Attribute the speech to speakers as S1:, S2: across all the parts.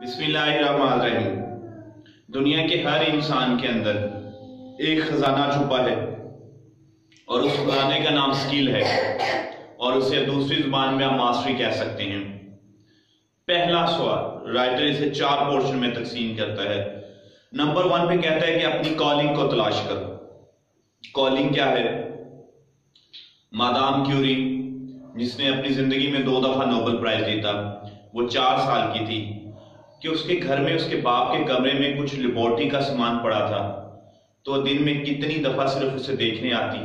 S1: बिस्मिल्लाहिर्रहमानिर्रहीम। दुनिया के हर इंसान के अंदर एक खजाना छुपा है और उस खजाने का नाम स्किल है और उसे दूसरी जुबान में आप मास्टरी कह सकते हैं। पहला सवाल राइटर इसे 4 पोर्शन में तकसीम करता है। नंबर 1 पे कहता है कि अपनी कॉलिंग को तलाश करो। कॉलिंग क्या है? मादाम क्यूरी, जिसने अपनी जिंदगी में 2 दफा नोबेल प्राइज जीता, वो 4 साल की थी कि उसके घर में उसके बाप के कमरे में कुछ लेबोरेटरी का सामान पड़ा था, तो दिन में कितनी दफा सिर्फ उसे देखने आती।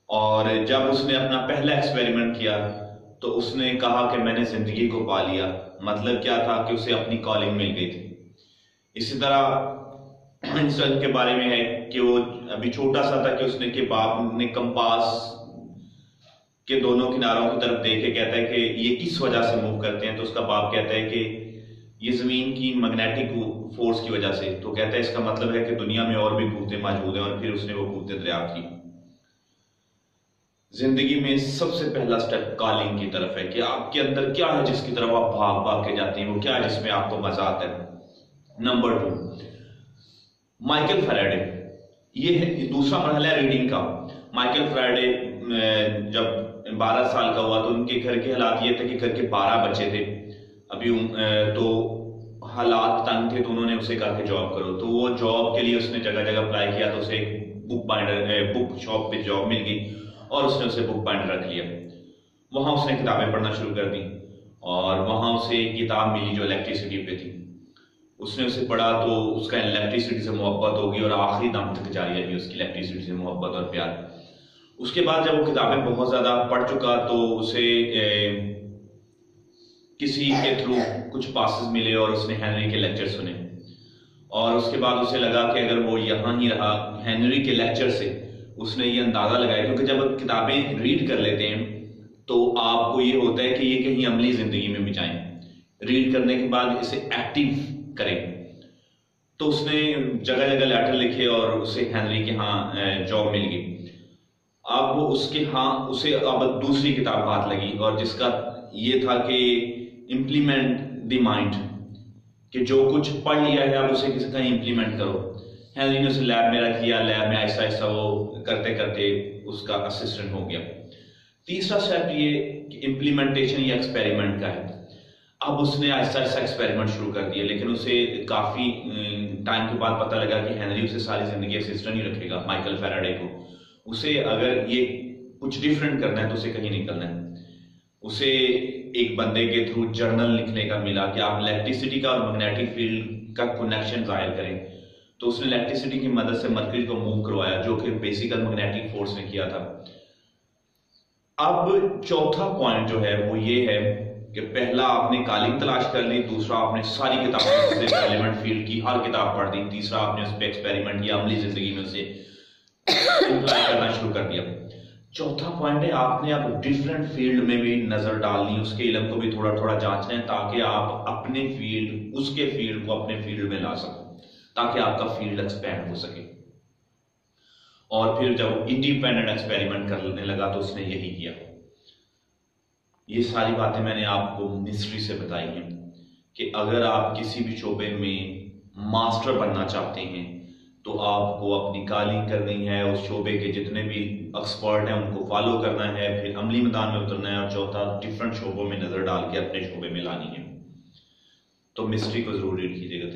S1: और जब उसने अपना पहला एक्सपेरिमेंट किया तो उसने कहा कि मैंने जिंदगी को पा लिया। मतलब क्या था कि उसे अपनी कॉलिंग मिल गई थी। इसी तरह इंसान के बारे में है कि वो अभी छोटा सा था कि उसने के बाप ने कंपास के दोनों किनारों की तरफ देख के कहता है कि ये किस वजह से मूव करते हैं, तो उसका बाप कहता है कि ये जमीन की मैग्नेटिक फोर्स की वजह से। तो कहता है इसका मतलब है कि दुनिया में और भी कुव्वतें मौजूद हैं, और फिर उसने वो कुव्वतें दरियाफ्त की। जिंदगी में सबसे पहला स्टेप कॉलिंग की तरफ है कि आपके अंदर क्या है जिसकी तरफ आप भाग भाग के जाते हैं, वो क्या है जिसमें आपको मजा आता है। नंबर 2 माइकल फैराडे, ये है दूसरा मरहला है रीडिंग का। माइकल फैराडे जब 12 साल का हुआ तो उनके घर के हालात ये थे कि घर के 12 बच्चे थे अभी, तो हालात तंग थे, तो उन्होंने उसे कहा कि जॉब करो। तो वो जॉब के लिए उसने जगह जगह अप्लाई किया, तो उसे बुक बाइंडर बुक शॉप पे जॉब मिल गई और उसने उसे बुक बाइंडर रख लिया। वहां उसने किताबें पढ़ना शुरू कर दी और वहां उसे एक किताब मिली जो इलेक्ट्रिसिटी पे थी। उसने उसे पढ़ा तो उसका इलेक्ट्रिसिटी से मोहब्बत होगी और आखिरी दम तक जारी है उसकी इलेक्ट्रिसिटी से मोहब्बत और प्यार। उसके बाद जब वो किताबें बहुत ज्यादा पढ़ चुका तो उसे किसी के थ्रू कुछ पासेस मिले और उसने हेनरी के लेक्चर सुने, और उसके बाद उसे लगा कि अगर वो यहाँ ही रहा हेनरी के लेक्चर से, उसने ये अंदाजा लगाया, क्योंकि जब आप किताबें रीड कर लेते हैं तो आपको ये होता है कि ये कहीं अमली जिंदगी में भी जाएं। रीड करने के बाद इसे एक्टिव करें। तो उसने जगह जगह लेटर लिखे और उसे हेनरी के यहाँ जॉब मिल गई। अब वो उसे अब दूसरी किताब हाथ लगी और जिसका ये था कि इम्प्लीमेंट द माइंड, कि जो कुछ पढ़ लिया है अब उसे किसी तरह इम्प्लीमेंट करो। हेनरी ने उसे लैब में रख दिया, लैब में आहिस्ता आहिस्ता वो करते करते उसका असिस्टेंट हो गया। तीसरा स्टेप ये कि इम्प्लीमेंटेशन या एक्सपेरिमेंट का है। अब उसने आहिस्ता आहिस्ता एक्सपेरिमेंट शुरू कर दिया, लेकिन उसे काफी टाइम के बाद पता लगा कि हेनरी उसे सारी जिंदगी असिस्टेंट ही रखेगा, माइकल फैराडे को। उसे अगर ये कुछ डिफरेंट करना है तो उसे कहीं निकलना है। उसे एक बंदे के थ्रू जर्नल लिखने का मिला कि आप इलेक्ट्रिसिटी का और मैग्नेटिक फील्ड का कनेक्शन जाहिर करें। तो उसने इलेक्ट्रिसिटी की मदद से मरकरी को मूव करवाया, जो कि बेसिकल मैग्नेटिक फोर्स ने किया था। अब चौथा पॉइंट जो है वो ये है कि पहला आपने कॉलिंग तलाश कर ली, दूसरा आपने सारी किताबें से एलिमेंट फील्ड की हर किताब पढ़ दी, तीसरा आपने उस पर एक्सपेरिमेंट किया, अमली जिंदगी में उसे अप्लाई करना शुरू कर दिया। चौथा पॉइंट है आपने अब डिफरेंट फील्ड में भी नजर डालनी, उसके इल्म को भी थोड़ा थोड़ा जांचना है, ताकि आप अपने फील्ड उसके फील्ड को अपने फील्ड में ला सको, ताकि आपका फील्ड एक्सपैंड हो सके। और फिर जब इंडिपेंडेंट एक्सपेरिमेंट करने लगा तो उसने यही किया। ये सारी बातें मैंने आपको मिस्ट्री से बताई हैं कि अगर आप किसी भी शोबे में मास्टर बनना चाहते हैं तो आपको अपनी कॉलिंग करनी है, उस शोबे के जितने भी एक्सपर्ट हैं उनको फॉलो करना है, फिर अमली मैदान में उतरना है, और चौथा डिफरेंट शोबों में नजर डाल के अपने शोबे में लानी है। तो मिस्ट्री को जरूर रीड कीजिएगा।